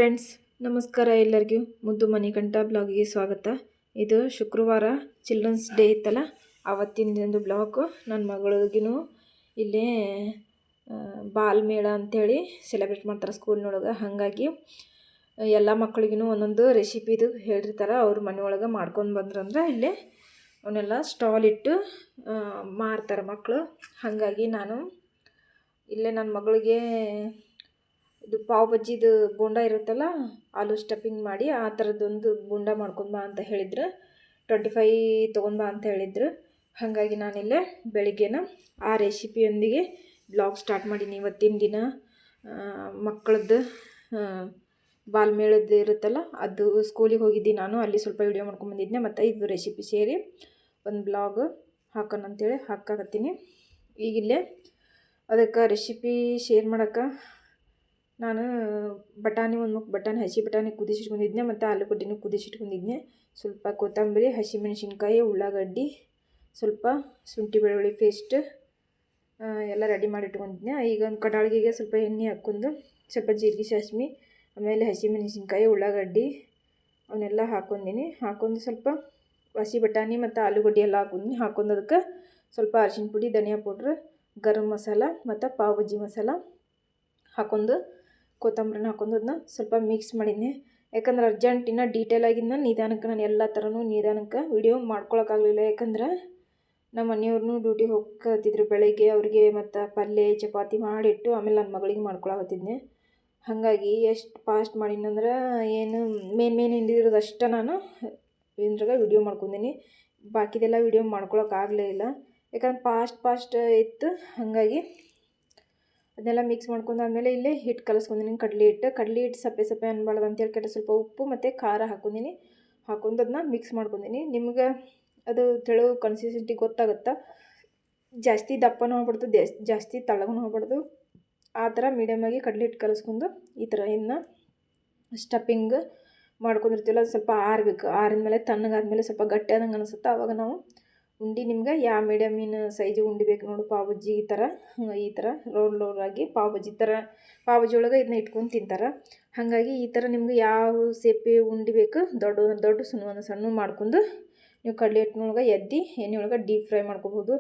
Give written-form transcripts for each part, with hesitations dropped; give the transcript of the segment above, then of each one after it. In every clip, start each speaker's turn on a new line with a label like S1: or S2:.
S1: Friends, ನಮಸ್ಕಾರ. ಎಲ್ಲರಿಗೂ ಮುದ್ದು ಮಣಿಕಂಠ ಬ್ಲಾಗಿಗೆ ಸ್ವಾಗತ. ಇದು ಶುಕ್ರವಾರ ಚಿಲ್ಡ್ರನ್ಸ್ ಡೇ ಇತ್ತಲ್ಲ, ಆವತ್ತಿನದೊಂದು ಬ್ಲಾಗು. ನನ್ನ ಮಗಳಿಗೂ ಇಲ್ಲೇ ಬಾಲ್ ಮೇಳ ಅಂಥೇಳಿ ಸೆಲೆಬ್ರೇಟ್ ಮಾಡ್ತಾರೆ ಸ್ಕೂಲ್ನೊಳಗೆ. ಹಾಗಾಗಿ ಎಲ್ಲ ಮಕ್ಳಿಗೂ ಒಂದೊಂದು ರೆಸಿಪಿದು ಹೇಳಿರ್ತಾರೆ. ಅವ್ರ ಮನೆಯೊಳಗೆ ಮಾಡ್ಕೊಂಡು ಬಂದ್ರಂದ್ರೆ ಇಲ್ಲೇ ಅವನ್ನೆಲ್ಲ ಸ್ಟಾಲ್ ಇಟ್ಟು ಮಾರ್ತಾರೆ ಮಕ್ಕಳು. ಹಾಗಾಗಿ ನಾನು ಇಲ್ಲೇ ನನ್ನ ಮಗಳಿಗೆ ಇದು ಪಾವ್ ಬಜ್ಜಿದು ಬೋಂಡ ಇರುತ್ತಲ್ಲ, ಆಲೂ ಸ್ಟಫಿಂಗ್ ಮಾಡಿ ಆ ಥರದ್ದೊಂದು ಬೋಂಡ ಮಾಡ್ಕೊಂಡು ಬಾ ಅಂತ ಹೇಳಿದ್ರು. 25 ತೊಗೊಂಡ್ಬಾ ಅಂತ ಹೇಳಿದ್ರು. ಹಾಗಾಗಿ ನಾನಿಲ್ಲೇ ಬೆಳಿಗ್ಗೆನ ಆ ರೆಸಿಪಿಯೊಂದಿಗೆ ಬ್ಲಾಗ್ ಸ್ಟಾರ್ಟ್ ಮಾಡೀನಿ. ಇವತ್ತಿನ ದಿನ ಮಕ್ಕಳದ್ದು ಬಾಲ್ಮೇಳದ್ದು ಇರುತ್ತಲ್ಲ, ಅದು ಸ್ಕೂಲಿಗೆ ಹೋಗಿದ್ದೆ ನಾನು. ಅಲ್ಲಿ ಸ್ವಲ್ಪ ವೀಡಿಯೋ ಮಾಡ್ಕೊಂಬಂದಿದ್ದೆ. ಮತ್ತು ಇದು ರೆಸಿಪಿ ಸೇರಿ ಒಂದು ಬ್ಲಾಗ್ ಹಾಕೋಣ ಅಂತೇಳಿ ಹಾಕಾಕತ್ತೀನಿ. ಈಗಿಲ್ಲೇ ಅದಕ್ಕೆ ರೆಸಿಪಿ ಶೇರ್ ಮಾಡೋಕ್ಕೆ ನಾನು ಬಟಾಣಿ ಹಸಿ ಬಟಾಣಿ ಕುದಿಸಿಟ್ಕೊಂಡಿದ್ದೆ. ಮತ್ತು ಆಲೂಗಡ್ಡೆನೂ ಕುದಿಸಿಟ್ಕೊಂಡಿದ್ದೆ. ಸ್ವಲ್ಪ ಕೊತ್ತಂಬರಿ, ಹಸಿಮೆಣಸಿನ್ಕಾಯಿ, ಉಳ್ಳಾಗಡ್ಡಿ, ಸ್ವಲ್ಪ ಶುಂಠಿ ಬೆಳ್ಳುಳ್ಳಿ ಪೇಸ್ಟ್ ಎಲ್ಲ ರೆಡಿ ಮಾಡಿ ಇಟ್ಕೊಂಡಿದ್ದೆ. ಈಗ ಒಂದು ಕಡಾಳಿಗೆ ಸ್ವಲ್ಪ ಎಣ್ಣೆ ಹಾಕ್ಕೊಂಡು ಸ್ವಲ್ಪ ಜೀರಿಗೆ, ಸಾಸ್ಮೆ, ಆಮೇಲೆ ಹಸಿಮೆಣಸಿನ್ಕಾಯಿ, ಉಳ್ಳಾಗಡ್ಡಿ ಅವನ್ನೆಲ್ಲ ಹಾಕ್ಕೊಂಡಿನಿ. ಹಾಕ್ಕೊಂಡು ಸ್ವಲ್ಪ ಹಸಿ ಬಟಾಣಿ ಮತ್ತು ಆಲೂಗಡ್ಡೆ ಎಲ್ಲ ಹಾಕ್ಕೊಂಡು ಅದಕ್ಕೆ ಸ್ವಲ್ಪ ಅರಿಶಿನ ಪುಡಿ, ಧನಿಯಾ ಪೌಡ್ರ್, ಗರಂ ಮಸಾಲ ಮತ್ತು ಪಾವ್ ಬಜ್ಜಿ ಮಸಾಲ ಹಾಕ್ಕೊಂಡು ಕೊತ್ತಂಬರಿನ ಹಾಕ್ಕೊಂಡು ಅದನ್ನ ಸ್ವಲ್ಪ ಮಿಕ್ಸ್ ಮಾಡಿದ್ದೆ. ಯಾಕಂದ್ರೆ ಅರ್ಜೆಂಟಿನ ಡೀಟೇಲಾಗಿಂದ ನಿಧಾನಕ್ಕೆ ನಾನು ಎಲ್ಲ ಥರನೂ ನಿಧಾನಕ್ಕೆ ವೀಡಿಯೋ ಮಾಡ್ಕೊಳಕ್ಕಾಗಲಿಲ್ಲ. ಯಾಕಂದ್ರೆ ನಮ್ಮ ಮನೆಯವ್ರನ್ನೂ ಡ್ಯೂಟಿಗೆ ಹೋಗ್ತಿದ್ರು ಬೆಳಗ್ಗೆ. ಅವ್ರಿಗೆ ಮತ್ತು ಪಲ್ಯ ಚಪಾತಿ ಮಾಡಿಟ್ಟು ಆಮೇಲೆ ನನ್ನ ಮಗಳಿಗೆ ಮಾಡ್ಕೊಳಕತ್ತಿದ್ದೆ. ಹಾಗಾಗಿ ಎಷ್ಟು ಫಾಸ್ಟ್ ಮಾಡೀನಂದ್ರೆ ಏನು ಮೇನ್ ಹಿಂದಿರೋದು ಅಷ್ಟೇ ನಾನು ಇದ್ರಾಗ ವೀಡಿಯೋ ಮಾಡ್ಕೊಂಡೀನಿ. ಬಾಕಿದೆಲ್ಲ ವೀಡಿಯೋ ಮಾಡ್ಕೊಳಕ್ಕಾಗಲೇ ಇಲ್ಲ, ಯಾಕಂದ್ರೆ ಫಾಸ್ಟ್ ಇತ್ತು. ಹಾಗಾಗಿ ಅದನ್ನೆಲ್ಲ ಮಿಕ್ಸ್ ಮಾಡ್ಕೊಂಡಾದ್ಮೇಲೆ ಇಲ್ಲೇ ಹಿಟ್ಟು ಕಲಿಸ್ಕೊಂಡಿನಿ. ಕಡಲೆ ಹಿಟ್ಟು ಸಪ್ಪೆ ಅನ್ಬಾರ್ದು ಅಂತೇಳಿ ಸ್ವಲ್ಪ ಉಪ್ಪು ಮತ್ತು ಖಾರ ಹಾಕ್ಕೊಂಡಿನಿ. ಹಾಕ್ಕೊಂಡು ಅದನ್ನ ಮಿಕ್ಸ್ ಮಾಡ್ಕೊಂಡಿನಿ. ನಿಮ್ಗೆ ಅದು ತೆಳು ಕನ್ಸಿಸ್ಟೆನ್ಸಿ ಗೊತ್ತಾಗುತ್ತಾ? ಜಾಸ್ತಿ ದಪ್ಪನೂ ಹೋಗ್ಬಾರ್ದು, ಜಾಸ್ತಿ ತಳ್ಳಗೂ ಹೋಗ್ಬಾರ್ದು. ಆ ಥರ ಮೀಡಿಯಮಾಗಿ ಕಡಲೆ ಹಿಟ್ಟು ಕಲಿಸ್ಕೊಂಡು ಈ ಥರ ಇನ್ನು ಸ್ಟಫಿಂಗ್ ಮಾಡ್ಕೊಂಡಿರ್ತೀವಲ್ಲ, ಅದು ಸ್ವಲ್ಪ ಆರಬೇಕು. ಆರಿದ್ಮೇಲೆ ತಣ್ಣಗಾದ್ಮೇಲೆ ಸ್ವಲ್ಪ ಗಟ್ಟಿ ಆದಂಗೆ ಅನಿಸುತ್ತೆ. ಆವಾಗ ನಾವು ಉಂಡೆ ನಿಮ್ಗೆ ಯಾವ ಮೀಡಿಯಮಿನ ಸೈಜು ಉಂಡೆ ಬೇಕು ನೋಡಿ, ಪಾವ್ ಬಜ್ಜಿ ಈ ಥರ ರೋಲಾಗಿ ಪಾವ್ ಬಜ್ಜಿ ಒಳಗೆ ಇದನ್ನ ಇಟ್ಕೊಂಡು ತಿಂತಾರೆ. ಹಾಗಾಗಿ ಈ ಥರ ನಿಮ್ಗೆ ಯಾವ ಸೇಪೆ ಉಂಡೆ ಬೇಕು ದೊಡ್ಡ ಸಣ್ಣ ಮಾಡ್ಕೊಂಡು ನೀವು ಕಡಲೆ ಹಿಟ್ಟಿನೊಳಗೆ ಎಣ್ಣೆ ಒಳಗೆ ಡೀಪ್ ಫ್ರೈ ಮಾಡ್ಕೋಬೋದು.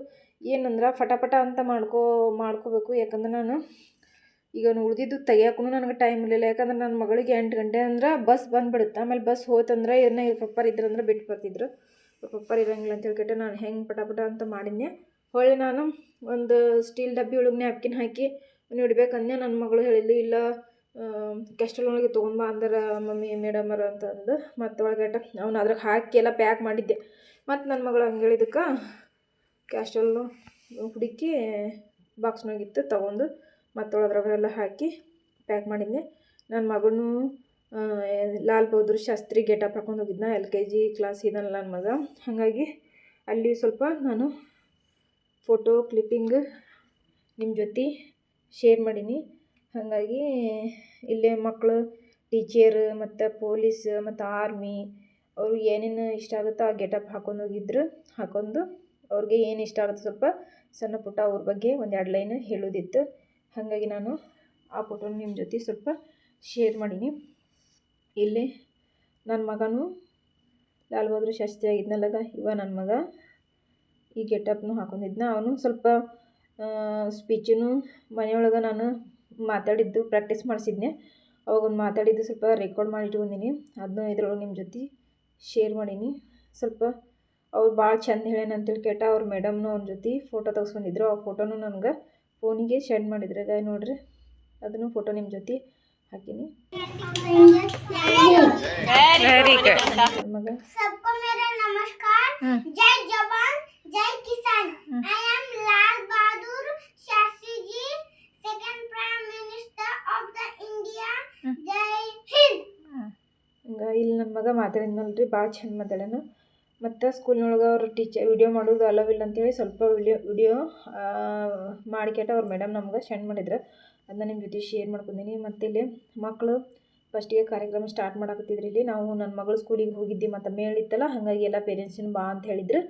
S1: ಏನಂದ್ರೆ ಫಟಾಫಟ ಅಂತ ಮಾಡ್ಕೋಬೇಕು. ಯಾಕಂದ್ರೆ ನಾನು ಈಗ ಉಳಿದಿದ್ದು ತೆಗಿಯೋಕ್ಕೂ ನನಗೆ ಟೈಮ್ ಇರಲಿಲ್ಲ. ಯಾಕಂದ್ರೆ ನನ್ನ ಮಗಳಿಗೆ 8 ಗಂಟೆ ಅಂದ್ರೆ ಬಸ್ ಬಂದುಬಿಡುತ್ತೆ. ಆಮೇಲೆ ಬಸ್ ಹೋಯ್ತಂದ್ರೆ ಇವ್ರ ಪಪ್ಪರ್ ಇದ್ರಂದ್ರೆ ಬಿಟ್ಟು ಬರ್ತಿದ್ರು. ಪಪ್ಪರ್ ಇರೋಂಗಿಲ್ಲ ಅಂತೇಳ್ಬಿಟ್ಟು ನಾನು ಹೆಂಗೆ ಪಟಾಪಟ ಅಂತ ಮಾಡಿದ್ದೆ. ಹೊಳ್ಳಿ ನಾನು ಒಂದು ಸ್ಟೀಲ್ ಡಬ್ಬಿ ಒಳಗೆ ನ್ಯಾಪ್ಕಿನ್ ಹಾಕಿ ಇಡಬೇಕಂದೆ. ನನ್ನ ಮಗಳು ಹೇಳಿದ್ಲು, ಇಲ್ಲ ಕ್ಯಾಸ್ಟ್ರೋಲ್ ಒಳಗೆ ತೊಗೊಂಬಾ ಅಂದ್ರೆ ಮಮ್ಮಿ ಮೇಡಮರ ಅಂತಂದು. ಮತ್ತು ಒಳಗಡೆ ಅವ್ನು ಅದ್ರಾಗ ಹಾಕಿ ಎಲ್ಲ ಪ್ಯಾಕ್ ಮಾಡಿದ್ದೆ. ಮತ್ತು ನನ್ನ ಮಗಳು ಹಂಗೆ ಹೇಳಿದಕ್ಕೆ ಕ್ಯಾಸ್ಟ್ರೋಲ್ನು ಹುಡುಕಿ ಬಾಕ್ಸ್ನಾಗಿತ್ತು ತೊಗೊಂಡು ಮತ್ತು ಅದ್ರಾಗೆಲ್ಲ ಹಾಕಿ ಪ್ಯಾಕ್ ಮಾಡಿದ್ದೆ. ನನ್ನ ಮಗನೂ ಲಾಲ್ ಬಹದ್ದೂರ್ ಶಾಸ್ತ್ರಿ ಗೆಟಪ್ ಹಾಕೊಂಡು ಹೋಗಿದ್ನ. LKG ಕ್ಲಾಸ್ ಇದನ್ನಲ್ಲ ನನ್ನ ಮಗ. ಹಾಗಾಗಿ ಅಲ್ಲಿ ಸ್ವಲ್ಪ ನಾನು ಫೋಟೋ ಕ್ಲಿಪ್ಪಿಂಗ್ ನಿಮ್ಮ ಜೊತೆ ಶೇರ್ ಮಾಡೀನಿ. ಹಾಗಾಗಿ ಇಲ್ಲೇ ಮಕ್ಕಳು ಟೀಚರ್ ಮತ್ತು ಪೊಲೀಸ್ ಮತ್ತು ಆರ್ಮಿ ಅವರು ಏನೇನು ಇಷ್ಟ ಆಗುತ್ತೋ ಆ ಗೆಟಪ್ ಹಾಕೊಂಡು ಅವ್ರಿಗೆ ಏನು ಇಷ್ಟ ಆಗುತ್ತೆ ಸ್ವಲ್ಪ ಸಣ್ಣ ಪುಟ್ಟ ಅವ್ರ ಬಗ್ಗೆ 1-2 ಲೈನ್ ಹೇಳೋದಿತ್ತು. ಹಾಗಾಗಿ ನಾನು ಆ ಫೋಟೋನ ನಿಮ್ಮ ಜೊತೆ ಸ್ವಲ್ಪ ಶೇರ್ ಮಾಡೀನಿ. ಇಲ್ಲಿ ನನ್ನ ಮಗನೂ ಲಾಲ್ ಬಹದ್ದೂರ್ ಶಾಸ್ತ್ರಿ ಆಗಿದ್ನಲ್ಲಗ, ನನ್ನ ಮಗ ಈ ಗೆಟಪ್ನು ಹಾಕೊಂಡಿದ್ನ. ಅವನು ಸ್ವಲ್ಪ ಸ್ಪೀಚನ್ನು ಮನೆಯೊಳಗೆ ನಾನು ಮಾತಾಡಿದ್ದು ಪ್ರಾಕ್ಟೀಸ್ ಮಾಡಿಸಿದ್ನೆ. ಅವಾಗೊಂದು ಮಾತಾಡಿದ್ದು ಸ್ವಲ್ಪ ರೆಕಾರ್ಡ್ ಮಾಡಿ ಇಟ್ಕೊಂಡಿನಿ. ಅದನ್ನು ಇದ್ರೊಳಗೆ ನಿಮ್ಮ ಜೊತೆ ಶೇರ್ ಮಾಡೀನಿ. ಸ್ವಲ್ಪ ಅವ್ರು ಭಾಳ ಚಂದ ಹೇಳೇನಂತೇಳಿ ಅವ್ರ ಮೇಡಮ್ನು ಅವ್ನ ಜೊತೆ ಫೋಟೋ ತೆಗೆಸ್ಕೊಂಡಿದ್ರು. ಆ ಫೋಟೋನು ನನಗೆ ಫೋನಿಗೆ ಸೆಂಡ್ ಮಾಡಿದ್ರು. ನೋಡ್ರಿ, ಅದನ್ನು ಫೋಟೋ ನಿಮ್ಮ ಜೊತೆ ಹಾಕಿನಿ. Very good. ಮಗ
S2: सबको मेरा नमस्कार. जय जवान जय किसान. I am Lal Bahadur Shastri ji, second prime minister of the India. Jai Hind.
S1: ಇಲ್ಲಿ ನನ್ನ ಮಗ ಮಾತಾಡಿದ್ನಲ್ರಿ, ಭಾಳ ಚಂದ ಮಾತಾಡ್ಯಾನ. ಮತ್ತು ಸ್ಕೂಲ್ನೊಳಗೆ ಅವ್ರ ಟೀಚರ್ ವಿಡಿಯೋ ಮಾಡೋದು ಅಲವಿಲ್ಲ ಅಂತೇಳಿ ಸ್ವಲ್ಪ ವಿಡಿಯೋ ಮಾಡಿಕೆಟ ಅವ್ರ ಮೇಡಮ್ ನಮ್ಗೆ ಸೆಂಡ್ ಮಾಡಿದ್ರು. ಅದನ್ನ ನಿಮ್ಮ ಜೊತೆ ಶೇರ್ ಮಾಡ್ಕೊಂಡಿನಿ. ಮತ್ತು ಇಲ್ಲಿ ಮಕ್ಕಳು ಫಸ್ಟಿಗೆ ಕಾರ್ಯಕ್ರಮ ಸ್ಟಾರ್ಟ್ ಮಾಡಾಕತ್ತಿದ್ರು. ಇಲ್ಲಿ ನಾವು ನನ್ನ ಮಗಳು ಸ್ಕೂಲಿಗೆ ಹೋಗಿದ್ವಿ. ಮತ್ತು ಮೇಳಿತ್ತಲ್ಲ, ಹಾಗಾಗಿ ಎಲ್ಲ ಪೇರೆಂಟ್ಸಿನ ಬಾ ಅಂತ ಹೇಳಿದ್ರು.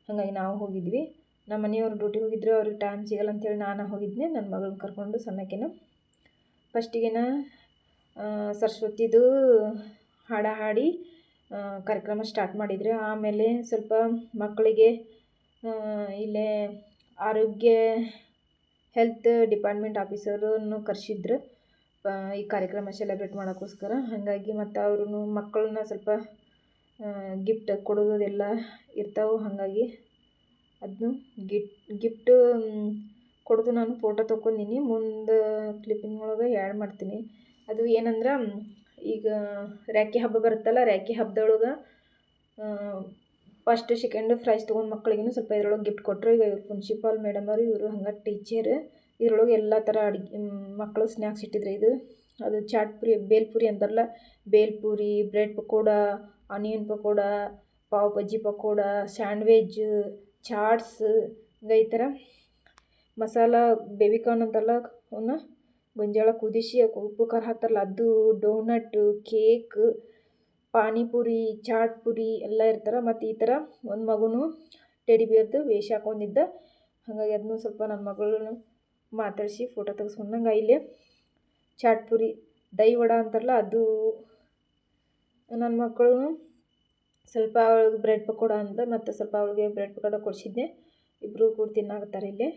S1: ಹಾಗಾಗಿ ನಾವು ಹೋಗಿದ್ವಿ. ನಮ್ಮ ಮನೆಯವ್ರು ಡ್ಯೂಟಿ ಹೋಗಿದ್ರು, ಅವ್ರಿಗೆ ಟೈಮ್ ಸಿಗಲ್ಲ ಅಂತೇಳಿ ನಾನು ಹೋಗಿದ್ದೆ ನನ್ನ ಮಗಳನ್ನ ಕರ್ಕೊಂಡು. ಸಣ್ಣಕ್ಕೇನು ಫಸ್ಟಿಗೆನ ಸರಸ್ವತಿದು ಹಾಡು ಹಾಡಿ ಕಾರ್ಯಕ್ರಮ ಸ್ಟಾರ್ಟ್ ಮಾಡಿದ್ರು. ಆಮೇಲೆ ಸ್ವಲ್ಪ ಮಕ್ಕಳಿಗೆ ಇಲ್ಲೇ ಆರೋಗ್ಯ ಹೆಲ್ತ್ ಡಿಪಾರ್ಟ್ಮೆಂಟ್ ಆಫೀಸರನ್ನು ಕರೆಸಿದ್ರು ಈ ಕಾರ್ಯಕ್ರಮ ಸೆಲೆಬ್ರೇಟ್ ಮಾಡೋಕ್ಕೋಸ್ಕರ. ಹಾಗಾಗಿ ಮತ್ತು ಅವ್ರೂ ಮಕ್ಕಳನ್ನ ಸ್ವಲ್ಪ ಗಿಫ್ಟ್ ಕೊಡೋದೆಲ್ಲ ಇರ್ತಾವೆ. ಹಾಗಾಗಿ ಅದನ್ನು ಗಿಫ್ಟ್ ಕೊಡೋದು ನಾನು ಫೋಟೋ ತೊಗೊಂಡಿನಿ, ಮುಂದೆ ಕ್ಲಿಪ್ಪಿಂಗ್ ಒಳಗೆ ಆ್ಯಡ್ ಮಾಡ್ತೀನಿ. ಅದು ಏನಂದ್ರೆ ಈಗ ರಾಖಿ ಹಬ್ಬ ಬರುತ್ತಲ್ಲ, ರಾಖಿ ಹಬ್ಬದೊಳಗೆ ಫಸ್ಟ್ ಸೆಕೆಂಡ್ ಪ್ರೈಸ್ ತೊಗೊಂಡು ಮಕ್ಕಳಿಗೂ ಸ್ವಲ್ಪ ಇದ್ರೊಳಗೆ ಗಿಫ್ಟ್ ಕೊಟ್ಟರು. ಈಗ ಇವ್ರು ಪ್ರಿನ್ಸಿಪಾಲ್ ಮೇಡಮ್ ಅವರು, ಇವರು ಹಂಗೆ ಟೀಚರ್. ಇದ್ರೊಳಗೆ ಎಲ್ಲ ಥರ ಅಡುಗೆ ಮಕ್ಕಳು ಸ್ನ್ಯಾಕ್ಸ್ ಇಟ್ಟಿದ್ರು. ಅದು ಚಾಟ್ ಪುರಿ, ಬೇಲ್ಪುರಿ ಅಂತಾರಲ್ಲ, ಬೇಲ್ಪುರಿ, ಬ್ರೆಡ್ ಪಕೋಡ, ಆನಿಯನ್ ಪಕೋಡ, ಪಾವ್ ಬಜ್ಜಿ ಪಕೋಡ, ಸ್ಯಾಂಡ್ವಿಚ್, ಚಾಟ್ಸ್, ಈ ಥರ ಮಸಾಲ ಬೇಬಿಕಾರ್ನ್ ಅಂತಾರಲ್ಲ, ಅವನ್ನ ಗೊಂಜಾಳ ಕುದಿಸಿ ಉಪ್ಪು ಖಾರ ಹಾಕ್ತಾರಲ್ಲ ಅದು, ಡೋನಟ್ಟು, ಕೇಕ್, ಪಾನಿಪುರಿ, ಚಾಟ್ ಪುರಿ ಎಲ್ಲ ಇರ್ತಾರೆ. ಮತ್ತು ಈ ಥರ ಒಂದು ಮಗುನು ಟೆಡಿ ಬಿಯರ್ದು ವೇಷ ಹಾಕೊಂಡಿದ್ದ. ಹಾಗಾಗಿ ಅದನ್ನು ಸ್ವಲ್ಪ ನನ್ನ ಮಗಳನ್ನ ಮಾತಾಡಿಸಿ ಫೋಟೋ ತೆಗೆಸ್ಕೊಂಡಂಗೆ. ಇಲ್ಲಿ ಚಾಟ್ ಪುರಿ, ದಹಿ ವಡ ಅಂತಾರಲ್ಲ ಅದು, ನನ್ನ ಮಕ್ಕಳು ಸ್ವಲ್ಪ ಅವಳಿಗೆ ಬ್ರೆಡ್ ಪಕೋಡ ಅಂತ ಮತ್ತು ಸ್ವಲ್ಪ ಅವಳಿಗೆ ಬ್ರೆಡ್ ಪಕೋಡ ಕೊಡಿಸಿದ್ದೆ. ಇಬ್ಬರು ಕೂಡ ತಿನ್ನಾಕತ್ತಾರೆ. ಇಲ್ಲಿ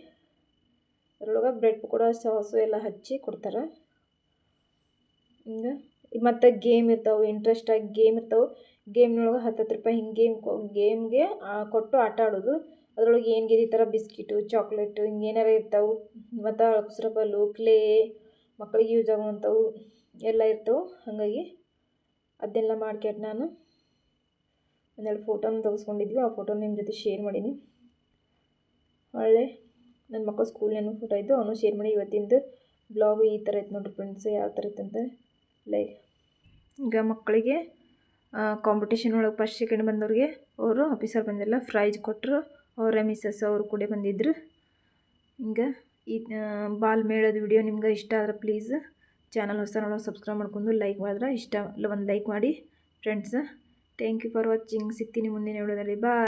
S1: ಅದ್ರೊಳಗೆ ಬ್ರೆಡ್ ಪಕೋಡ ಸಾಸು ಎಲ್ಲ ಹಚ್ಚಿ ಕೊಡ್ತಾರೆ. ಹಿಂಗೆ ಮತ್ತು ಗೇಮ್ ಇರ್ತಾವೆ, ಇಂಟ್ರೆಸ್ಟಾಗಿ ಗೇಮ್ ಇರ್ತಾವೆ. ಗೇಮ್ನೊಳಗೆ 10 ರೂಪಾಯಿ ಹಿಂಗೆ ಗೇಮ್ಗೆ ಕೊಟ್ಟು ಆಟ ಆಡೋದು. ಅದರೊಳಗೆ ಏನು ಗೆದ್ದಿರ್ತಾರೆ ಬಿಸ್ಕಿಟು, ಚಾಕ್ಲೇಟು, ಹಿಂಗೆ ಏನಾರು ಇರ್ತಾವೆ. ಮತ್ತು ಅಳಕುಸ್ರಬಲ್ಲು, ಕ್ಲೇ, ಮಕ್ಕಳಿಗೆ ಯೂಸ್ ಆಗುವಂಥವು ಎಲ್ಲ ಇರ್ತವೆ. ಹಾಗಾಗಿ ಅದೆಲ್ಲ ಮಾಡ್ಕ್ಯಾಟ್ ನಾನು ಒಂದೆರಡು ಫೋಟೋನ ತೆಗೆಸ್ಕೊಂಡಿದ್ವಿ. ಆ ಫೋಟೋ ನಿಮ್ಮ ಜೊತೆ ಶೇರ್ ಮಾಡೀನಿ. ಒಳ್ಳೆ ನನ್ನ ಮಕ್ಕಳು ಸ್ಕೂಲ್ನೇನು ಫೋಟೋ ಇದ್ದು ಅವನು ಶೇರ್ ಮಾಡಿ. ಇವತ್ತಿಂದು ಬ್ಲಾಗ್ ಈ ಥರ ಇತ್ತು ನೋಡ್ರಿ ಫ್ರೆಂಡ್ಸ್. ಯಾವ ಥರ ಇತ್ತಂತ ಈಗ ಮಕ್ಕಳಿಗೆ ಕಾಂಪಿಟೇಷನ್ ಒಳಗೆ ಫಸ್ಟ್ ಸೆಕೆಂಡ್ ಬಂದವ್ರಿಗೆ ಅವರು ಆಫೀಸರ್ ಬಂದಿಲ್ಲ, ಪ್ರೈಜ್ ಕೊಟ್ಟರು. ಅವರ ಮಿಸ್ಸಸ್ ಅವರು ಕೂಡ ಬಂದಿದ್ದರು. ಹಿಂಗೆ ಈ ಬಾಲ್ ಮೇಳದ ವಿಡಿಯೋ ನಿಮ್ಗೆ ಇಷ್ಟ ಆದ್ರೆ ಪ್ಲೀಸ್ ಚಾನಲ್ ಹೊಸ ನೋಡೋ ಸಬ್ಸ್ಕ್ರೈಬ್ ಮಾಡ್ಕೊಂಡು ಲೈಕ್ ಮಾಡಿದ್ರೆ ಇಷ್ಟ ಒಂದು ಲೈಕ್ ಮಾಡಿ friends. Thank you for watching. ಸಿಗ್ತೀನಿ ಮುಂದಿನ ವಿಡಿಯೋದಲ್ಲಿ. ಬಾಯ್.